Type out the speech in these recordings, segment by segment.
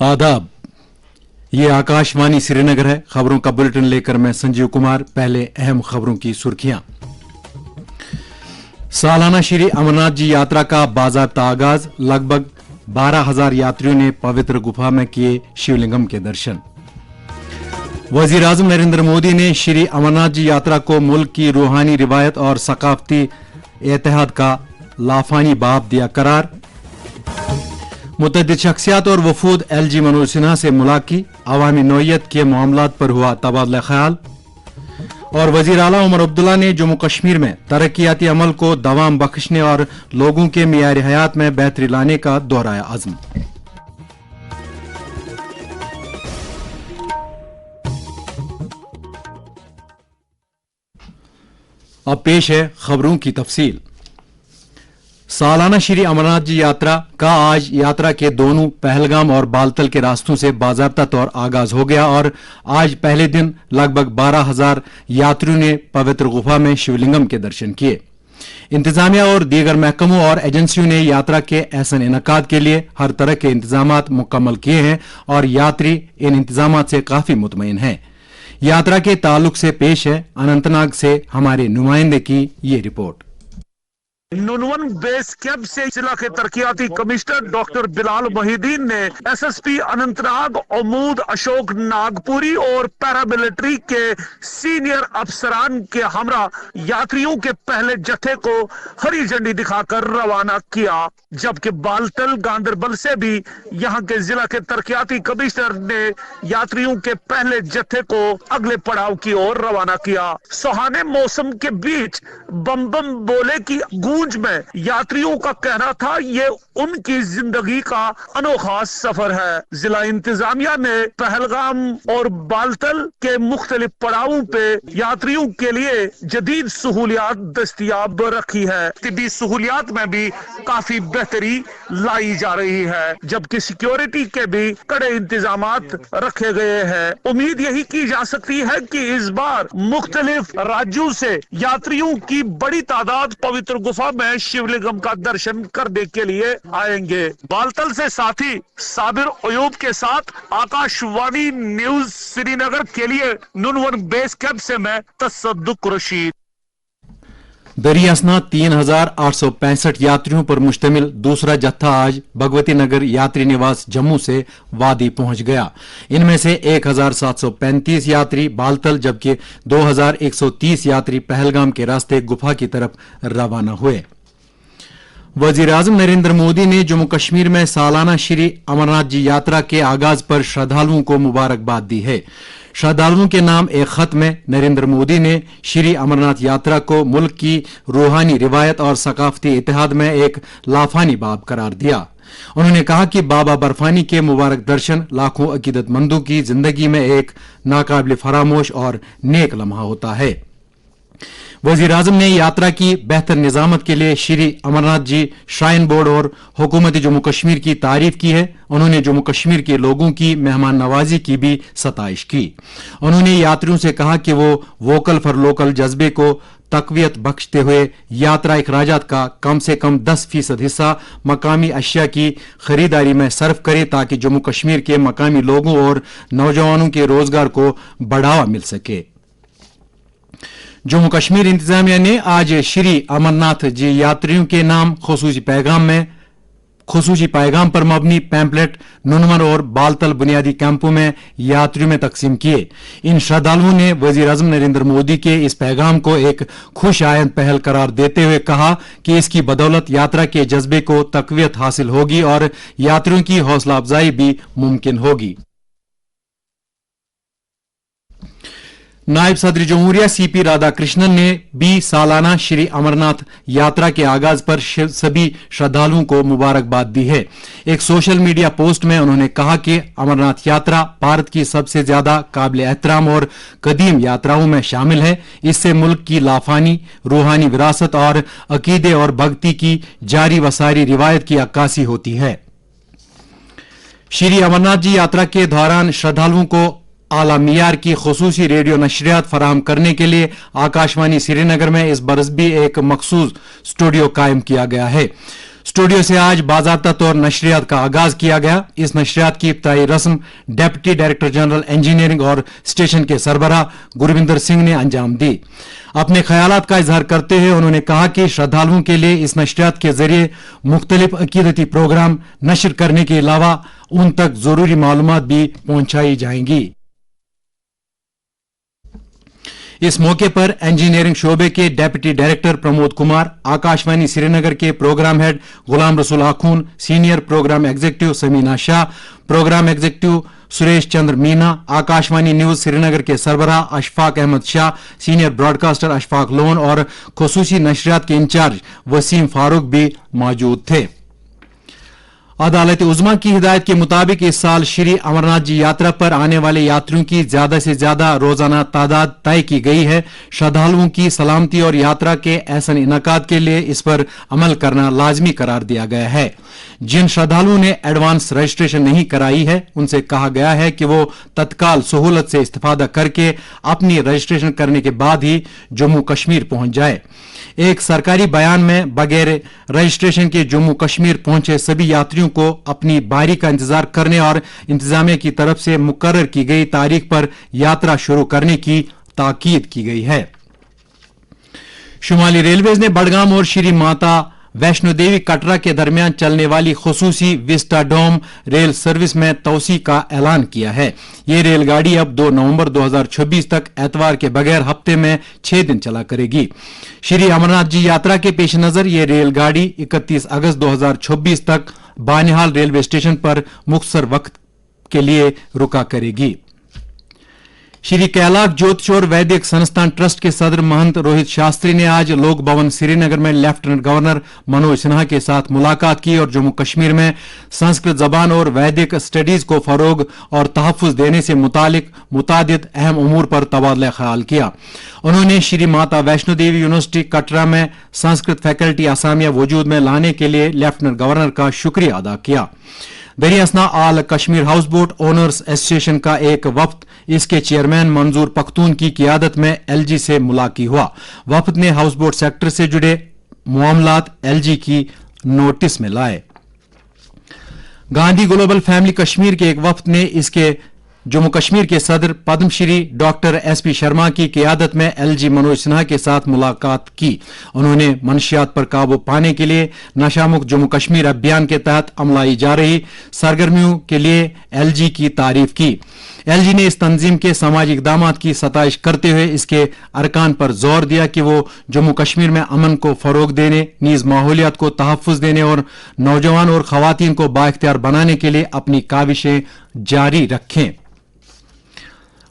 आदाब, ये आकाशवाणी श्रीनगर है। खबरों का बुलेटिन लेकर मैं संजीव कुमार। पहले अहम खबरों की सुर्खियां। सालाना श्री अमरनाथ जी यात्रा का बाज़ाब्ता आगाज। लगभग 12,000 यात्रियों ने पवित्र गुफा में किए शिवलिंगम के दर्शन। वजीर आजम नरेंद्र मोदी ने श्री अमरनाथ जी यात्रा को मुल्क की रूहानी रिवायत और सकाफती इत्तेहाद का लाफानी बाब दिया करार। मुतअद्दिद शख्सियात और वफूद LG मनोज सिन्हा से मुलाकी। अवामी नौयत के मामलात पर हुआ तबादला ख्याल। और वजीर आला उमर अब्दुल्ला ने जम्मू कश्मीर में तरक्याती अमल को दवाम बख्शने और लोगों के मियार हयात में बेहतरी लाने का दोहराया अज़्म। अब पेश है खबरों की तफसील। सालाना श्री अमरनाथ जी यात्रा का आज यात्रा के दोनों पहलगाम और बालतल के रास्तों से बाज़ाब्ता तौर आगाज हो गया और आज पहले दिन लगभग 12,000 यात्रियों ने पवित्र गुफा में शिवलिंगम के दर्शन किए। इंतजामिया और दीगर महकमों और एजेंसियों ने यात्रा के अहसन इनकाद के लिए हर तरह के इंतजामात मुकम्मल किए हैं और यात्री इन इंतजामात से काफी मुतमईन हैं। यात्रा के ताल्लुक से पेश है अनंतनाग से हमारे नुमाइंदे की ये रिपोर्ट। नुनवन बेस कैंप से जिला के तरक्याती कमिश्नर डॉक्टर बिलाल मोहिद्दीन ने SSP अनंतनाग अमूद अशोक नागपुरी और पैरामिलिट्री के सीनियर अफसरान के हमरा यात्रियों के पहले जत्थे को हरी झंडी दिखाकर रवाना किया, जबकि बालतल गांदरबल से भी यहां के जिला के तरक्याती कमिश्नर ने यात्रियों के पहले जत्थे को अगले पड़ाव की ओर रवाना किया। सुहाने मौसम के बीच बम बम बोले की गूंज में यात्रियों का कहना था ये उनकी जिंदगी का अनोखा सफर है। जिला इंतजामिया ने पहलगाम और बालतल के मुख्तलिफ पड़ावों पे यात्रियों के लिए जदीद सहूलियात दस्तयाब रखी है। तिब्बी सहूलियात में भी काफी बेहतरी लाई जा रही है, जबकि सिक्योरिटी के भी कड़े इंतजामात रखे गए हैं। उम्मीद यही की जा सकती है कि इस बार मुख्तलिफ राज्यों से यात्रियों की बड़ी तादाद पवित्र गुफा में शिवलिंगम का दर्शन करने के लिए आएंगे। बालतल से साथी साबिर अयूब के साथ आकाशवाणी न्यूज श्रीनगर के लिए नुनवन बेस कैंप से मैं तसद्दुक रशीद। दरिया असना 3,865 यात्रियों पर मुश्तमिल दूसरा जत्था आज भगवती नगर यात्री निवास जम्मू से वादी पहुंच गया। इनमें से 1,735 यात्री बालतल जबकि 2,130 यात्री पहलगाम के रास्ते गुफा की तरफ रवाना हुए। वजीर आजम नरेंद्र मोदी ने जम्मू कश्मीर में सालाना श्री अमरनाथ जी यात्रा के आगाज पर श्रद्धालुओं को मुबारकबाद दी है। श्रद्धालुओं के नाम एक खत में नरेंद्र मोदी ने श्री अमरनाथ यात्रा को मुल्क की रूहानी रिवायत और सकाफती इत्तेहाद में एक लाफानी बाब करार दिया। उन्होंने कहा कि बाबा बर्फानी के मुबारक दर्शन लाखों अकीदतमंदों की जिंदगी में एक नाकाबिल फरामोश और नेक लम्हा होता है। वजीर आजम ने यात्रा की बेहतर निजामत के लिए श्री अमरनाथ जी श्राइन बोर्ड और हुकूमत जम्मू कश्मीर की तारीफ की है। उन्होंने जम्मू कश्मीर के लोगों की मेहमान नवाजी की भी सताइश की। उन्होंने यात्रियों से कहा कि वो वोकल फॉर लोकल जज्बे को तकवीत बख्शते हुए यात्रा अखराजात का कम से कम 10% हिस्सा मकामी अशिया की खरीदारी में सर्फ करे ताकि जम्मू कश्मीर के मकामी लोगों और नौजवानों के रोजगार को बढ़ावा मिल सके। जम्मू कश्मीर इंतजामिया ने आज श्री अमरनाथ जी यात्रियों के नाम खुसूसी पैगाम पर मबनी पैम्पलेट नुनवन और बालतल बुनियादी कैंपों में यात्रियों में तकसीम किए। इन श्रद्धालुओं ने वजीर आजम नरेंद्र मोदी के इस पैगाम को एक खुश आयंद पहल करार देते हुए कहा कि इसकी बदौलत यात्रा के जज्बे को तकवीत हासिल होगी और यात्रियों की हौसला अफजाई भी मुमकिन होगी। नायब सदर जमहूरिया CP राधाकृष्णन ने भी सालाना श्री अमरनाथ यात्रा के आगाज पर सभी श्रद्धालुओं को मुबारकबाद दी है। एक सोशल मीडिया पोस्ट में उन्होंने कहा कि अमरनाथ यात्रा भारत की सबसे ज्यादा काबिल एहतराम और कदीम यात्राओं में शामिल है। इससे मुल्क की लाफानी रूहानी विरासत और अकीदे और भक्ति की जारी वसारी रिवायत की अक्कासी होती है। श्री अमरनाथ जी यात्रा के दौरान श्रद्धालुओं को आला मियार की खुसूसी रेडियो नशरियात फराहम करने के लिए आकाशवाणी श्रीनगर में इस बरस भी एक मखसूस स्टूडियो कायम किया गया है। स्टूडियो से आज बाज़ाब्ता तौर नशरियात का आगाज किया गया। इस नशरियात की इब्तदाई रस्म डेप्टी डायरेक्टर जनरल इंजीनियरिंग और स्टेशन के सरबराह गुरविंदर सिंह ने अंजाम दी। अपने ख्यालात का इजहार करते हुए उन्होंने कहा कि श्रद्धालुओं के लिए इस नशरियात के जरिए मुख्तलिफ अकीदती प्रोग्राम नशर करने के अलावा उन तक जरूरी मालूमात भी पहुंचाई जाएंगी। इस मौके पर इंजीनियरिंग शोबे के डेप्यूटी डायरेक्टर प्रमोद कुमार, आकाशवाणी श्रीनगर के programme head Ghulam Rasool Akhoon, senior programme executive Samina Shah, programme executive Suresh Chandra Meena, Akashvani news Srinagar के सरबराह अशफाक अहमद शाह, सीनियर ब्रॉडकास्टर अशफाक लोन और खुसूसी नशरियात के इंचार्ज वसीम फारूक भी मौजूद थे। अदालत उज़्मा की हिदायत के मुताबिक इस साल श्री अमरनाथ जी यात्रा पर आने वाले यात्रियों की ज्यादा से ज्यादा रोजाना तादाद तय की गई है। श्रद्धालुओं की सलामती और यात्रा के ऐसन इनकाद के लिए इस पर अमल करना लाजमी करार दिया गया है। जिन श्रद्धालुओं ने एडवांस रजिस्ट्रेशन नहीं कराई है उनसे कहा गया है कि वो तत्काल सहूलत से इस्तेफादा करके अपनी रजिस्ट्रेशन करने के बाद ही जम्मू कश्मीर पहुंच जाए। एक सरकारी बयान में बगैर रजिस्ट्रेशन के जम्मू कश्मीर पहुंचे सभी यात्रियों को अपनी बारी का इंतजार करने और इंतजामिया की तरफ से मुकर्रर की गई तारीख पर यात्रा शुरू करने की ताकीद की गई है। शुमाली रेलवेज ने बडगाम और श्री माता वैष्णो देवी कटरा के दरमियान चलने वाली खुसूसी विस्टाडोम रेल सर्विस में तोसी का ऐलान किया है। ये रेलगाड़ी अब 2 नवंबर 2026 तक एतवार के बगैर हफ्ते में 6 दिन चला करेगी। श्री अमरनाथ जी यात्रा के पेश नजर ये रेलगाड़ी 31 अगस्त 2026 तक बानिहाल रेलवे स्टेशन पर मुख्तसर वक्त के लिए रुका करेगी। श्री कैलाश ज्योतिष और वैदिक संस्थान ट्रस्ट के सदर महंत रोहित शास्त्री ने आज लोक भवन श्रीनगर में लेफ्टिनेंट गवर्नर मनोज सिन्हा के साथ मुलाकात की और जम्मू कश्मीर में संस्कृत जबान और वैदिक स्टडीज को फरोग और तहफ्फुज देने से मुतालिक मुतादिद अहम उमूर पर तबादला ख्याल किया। उन्होंने श्री माता वैष्णो देवी यूनिवर्सिटी कटरा में संस्कृत फैकल्टी असामिया वजूद में लाने के लिए लेफ्टिनेंट गवर्नर का शुक्रिया अदा किया। दरियासना all Kashmir house boat owners association का एक वफ्द इसके चेयरमैन मंजूर पख्तून की क़ियादत में एलजी से मुलाकी हुआ। वफ्द ने हाउस बोट सेक्टर से जुड़े मामलात एलजी की नोटिस में लाए। गांधी ग्लोबल फैमिली कश्मीर के एक वफ्द ने इसके जम्मू कश्मीर के सदर पद्मश्री डॉक्टर एसपी शर्मा की क़ियादत में एलजी मनोज सिन्हा के साथ मुलाकात की। उन्होंने मनशियात पर काबू पाने के लिए नशामुक्त जम्मू कश्मीर अभियान के तहत अमलाई जा रही सरगर्मियों के लिए एलजी की तारीफ की। एलजी ने इस तंजीम के समाजी इक़दामात की सताइश करते हुए इसके अरकान पर जोर दिया कि वो जम्मू कश्मीर में अमन को फरोग देने, नीज माहौलियात को तहफ्फुज देने और नौजवान और खवातीन को बाइख्तियार बनाने के लिए अपनी काविशें जारी रखें।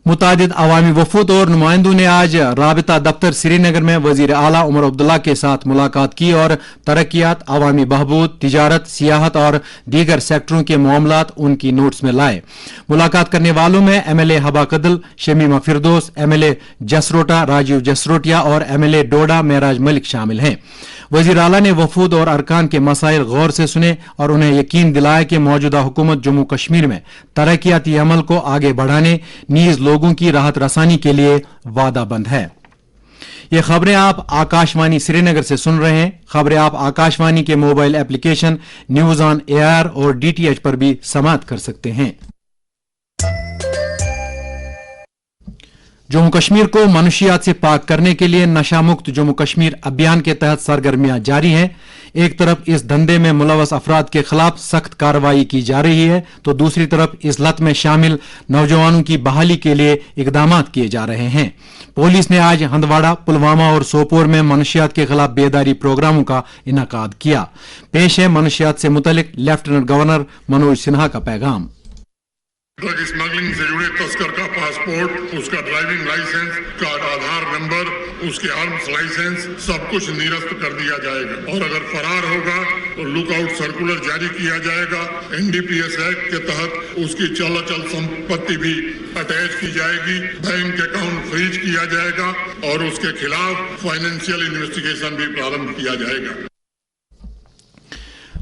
मुतादिद अवामी वफूद और नुमाइंदों ने आज राबिता दफ्तर श्रीनगर में वजीर आला उमर अब्दुल्ला के साथ मुलाकात की और तरक्कियात, अवामी बहबूद, तिजारत, सियाहत और दीगर सेक्टरों के मामलात उनकी नोट्स में लाए। मुलाकात करने वालों में एमएलए हबा कदल, शमीमा फिरदौस, एमएलए जसरोटा राजीव जसरोटिया और एमएलए डोडा महराज मलिक शामिल हैं। वजीर आला ने वफूद और अरकान के मसाइल गौर से सुने और उन्हें यकीन दिलाया कि मौजूदा हुकूमत जम्मू कश्मीर में तरक्कियाती अमल को आगे बढ़ाने, नीज लोगों की राहत रसानी के लिए वादाबंद है। ये खबरें आप आकाशवाणी श्रीनगर से सुन रहे हैं। खबरें आप आकाशवाणी के mobile application news on AR और डीटीएच पर भी समाअत कर सकते हैं। जम्मू कश्मीर को मनशियात से पाक करने के लिए नशा मुक्त जम्मू कश्मीर अभियान के तहत सरगर्मियां जारी हैं। एक तरफ इस धंधे में मुलव्वस अफराद के खिलाफ सख्त कार्रवाई की जा रही है तो दूसरी तरफ इस लत में शामिल नौजवानों की बहाली के लिए इकदामात किए जा रहे हैं। पुलिस ने आज हंदवाड़ा, पुलवामा और सोपोर में मनशियात के खिलाफ बेदारी प्रोग्रामों का इनकाद किया। पेश है मनशियात से मुतल्लिक लेफ्टिनेंट गवर्नर मनोज सिन्हा का पैगाम। ड्रग स्मगलिंग से जुड़े तस्कर का पासपोर्ट, उसका ड्राइविंग लाइसेंस, का आधार नंबर, उसके आर्म्स लाइसेंस सब कुछ निरस्त कर दिया जाएगा और अगर फरार होगा तो लुकआउट सर्कुलर जारी किया जाएगा। एनडीपीएस एक्ट के तहत उसकी चल संपत्ति भी अटैच की जाएगी, बैंक अकाउंट फ्रीज किया जाएगा और उसके खिलाफ फाइनेंशियल इन्वेस्टिगेशन भी प्रारंभ किया जाएगा।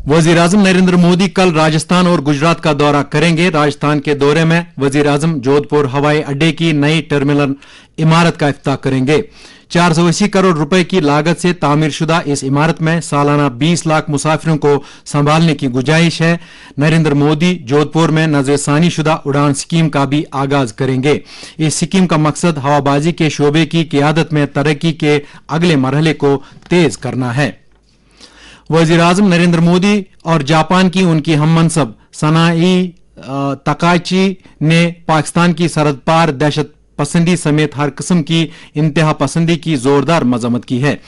वजीर आजम नरेंद्र मोदी कल राजस्थान और गुजरात का दौरा करेंगे। राजस्थान के दौरे में वजीर आजम जोधपुर हवाई अड्डे की नई टर्मिनल इमारत का इफ्तिताह करेंगे। 480 करोड़ रुपए की लागत से तामीरशुदा इस इमारत में सालाना 20 लाख मुसाफिरों को संभालने की गुंजाइश है। नरेंद्र मोदी जोधपुर में नजरसानी शुदा उड़ान स्कीम का भी आगाज करेंगे। इस स्कीम का मकसद हवाबाजी के शोबे की क़ियादत में तरक्की के अगले मरहले को तेज करना है। वजीर आजम नरेंद्र मोदी और जापान की उनकी हममनसब सनाई तकाची ने पाकिस्तान की सरहद पार दहशत पसंदी समेत हर किस्म की इंतहा पसंदी की जोरदार मजम्मत की है।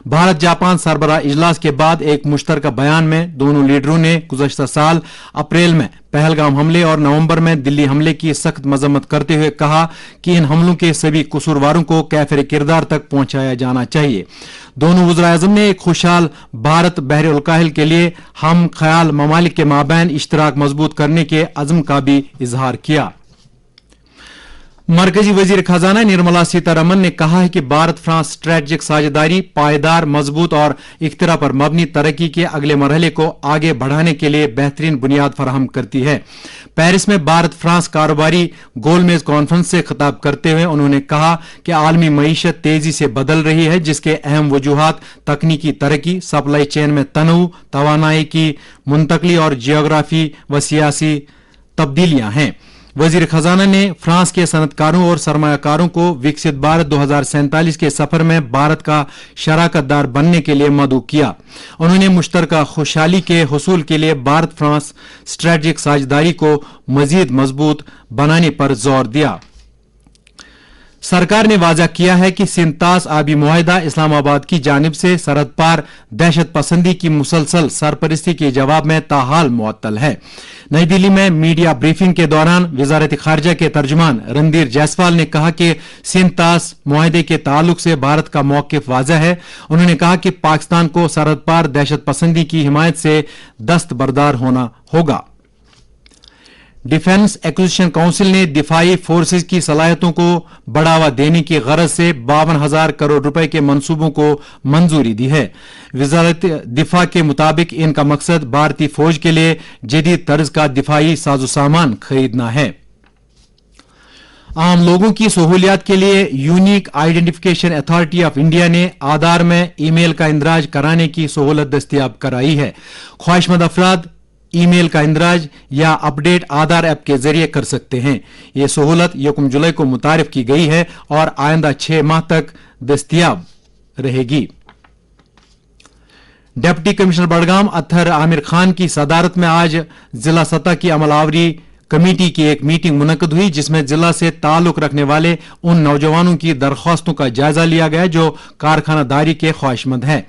भारत जापान सरबराह इजलास के बाद एक मुश्तरका बयान में दोनों लीडरों ने गुज़श्ता साल अप्रैल में पहलगाम हमले और नवंबर में दिल्ली हमले की सख्त मजम्मत करते हुए कहा कि इन हमलों के सभी कसूरवारों को कैफिर किरदार तक पहुंचाया जाना चाहिए। दोनों वज़ीर आज़म ने एक खुशहाल भारत बहर उल-काहिल के लिए हम ख्याल ममालिक के माबैन इश्तराक मजबूत करने के अज़्म का भी इजहार किया। मरकजी वजीर खजाना निर्मला सीतारमन ने कहा है कि भारत फ्रांस स्ट्रेटेजिक साझेदारी पायदार, मजबूत और इख्तिरा पर मबनी तरक्की के अगले मरहले को आगे बढ़ाने के लिए बेहतरीन बुनियाद फराहम करती है। पेरिस में भारत फ्रांस कारोबारी गोलमेज कॉन्फ्रेंस से खिताब करते हुए उन्होंने कहा कि आलमी मईशत तेजी से बदल रही है, जिसके अहम वजूहात तकनीकी तरक्की, सप्लाई चेन में तनऊ, तवानाई की मुंतकली और जियोग्राफी व सियासी तब्दीलियां हैं। वजीर खजाना ने फ्रांस के सनतकारों और सरमायाकारों को विकसित भारत 2047 के सफर में भारत का शराकतदार बनने के लिए मदऊ किया। उन्होंने मुश्तरका खुशहाली के हुसूल के लिए भारत फ्रांस स्ट्रेटेजिक साझेदारी को मजीद मजबूत बनाने पर जोर दिया। सरकार ने वाजा किया है कि सिंतास आबी मुआहिदा इस्लामाबाद की जानिब से सरहद पार दहशत पसंदी की मुसलसल सरपरस्ती के जवाब में ताहाल मुअत्तल है। नई दिल्ली में मीडिया ब्रीफिंग के दौरान वजारत खारजा के तर्जुमान रणधीर जायसवाल ने कहा कि सिंतास मुआहिदे के ताल्लुक से भारत का मौकिफ वाज़ह है। उन्होंने कहा कि पाकिस्तान को सरहद पार दहशत पसंदी की हिमायत से दस्तबरदार होना होगा। डिफेंस एक्विजिशन काउंसिल ने दिफाई फोर्सेज की सलाहियतों को बढ़ावा देने की गरज से 52,000 करोड़ रुपए के मंसूबों को मंजूरी दी है। वजारत दिफा के मुताबिक इनका मकसद भारतीय फौज के लिए जदीद तर्ज का दिफाई साजो सामान खरीदना है। आम लोगों की सहूलियात के लिए unique identification authority of India ने आधार में ईमेल का इंदराज कराने की सहूलत दस्तयाब कराई है। ख्वाहिशमंद अफराद ईमेल का इंदराज या अपडेट आधार ऐप के जरिए कर सकते हैं। यह सहूलत 1 जुलाई को मुतारिफ की गई है और आइंदा 6 माह तक दस्तयाब रहेगी। डिप्टी कमिश्नर बडगाम अत्थर आमिर खान की सदारत में आज जिला सतह की अमलावरी कमेटी की एक मीटिंग मुनक्कद हुई, जिसमें जिला से ताल्लुक रखने वाले उन नौजवानों की दरख्वास्तों का जायजा लिया गया जो कारखानादारी के ख्वाहिशमंद हैं।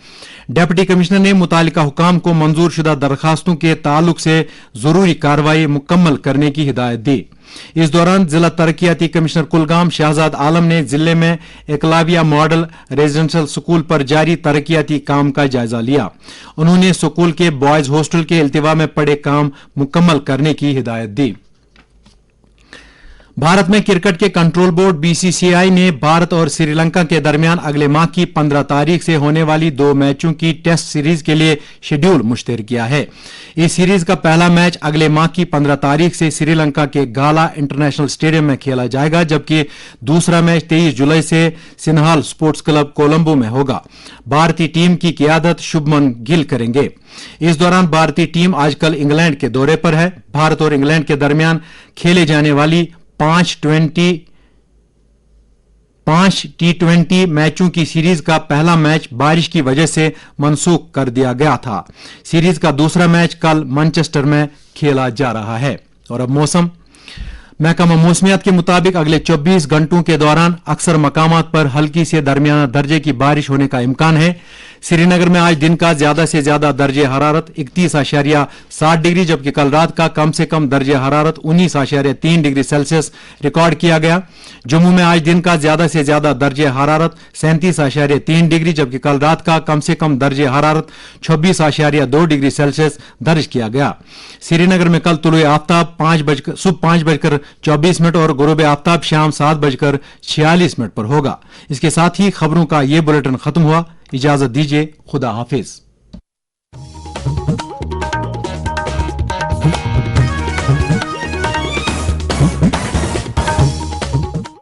डिप्टी कमिश्नर ने मुतालिका हुकाम को मंजूर शुदा दरखास्तों के ताल्लुक से जरूरी कार्रवाई मुकम्मल करने की हिदायत दी। इस दौरान जिला तरक्याती कमिश्नर कुलगाम शहजाद आलम ने जिले में एकलव्य मॉडल रेजिडेंशियल स्कूल पर जारी तरक्याती काम का जायजा लिया। उन्होंने स्कूल के बॉयज हॉस्टल के इल्तिवा में पड़े काम मुकम्मल करने की हिदायत दी। भारत में क्रिकेट के कंट्रोल बोर्ड बीसीसीआई ने भारत और श्रीलंका के दरमियान अगले माह की 15 तारीख से होने वाली 2 मैचों की टेस्ट सीरीज के लिए शेड्यूल मुश्तहर किया है। इस सीरीज का पहला मैच अगले माह की 15 तारीख से श्रीलंका के गाला इंटरनेशनल स्टेडियम में खेला जाएगा, जबकि दूसरा मैच 23 जुलाई से सिन्हाल स्पोर्ट्स क्लब कोलंबो में होगा। भारतीय टीम की क़ियादत शुभमन गिल करेंगे। इस दौरान भारतीय टीम आजकल इंग्लैंड के दौरे पर है। भारत और इंग्लैंड के दरमियान खेले जाने वाली 5 टी20 मैचों की सीरीज का पहला मैच बारिश की वजह से मनसूख कर दिया गया था। सीरीज का दूसरा मैच कल मैनचेस्टर में खेला जा रहा है। और अब मौसम। महकमा मौसमियात के मुताबिक अगले 24 घंटों के दौरान अक्सर मकामात पर हल्की से दरमियाना दर्जे की बारिश होने का इम्कान है। श्रीनगर में आज दिन का ज्यादा से ज्यादा दर्जे हरारत 31.7 डिग्री, जबकि कल रात का कम से कम दर्जे हरारत 19.3 डिग्री सेल्सियस रिकॉर्ड किया गया। जम्मू में आज दिन का ज्यादा से ज्यादा दर्जे हरारत 37.3 डिग्री, जबकि कल रात का कम से कम दर्जे हरारत 26.2 डिग्री सेल्सियस दर्ज किया गया। श्रीनगर में कल तुलुए आफ्ताब सुबह 5:24 और गुरूब आफ्ताब शाम 7:46 पर होगा। इसके साथ ही खबरों का ये बुलेटिन खत्म हुआ। इजाजत दीजिए, खुदा हाफिज।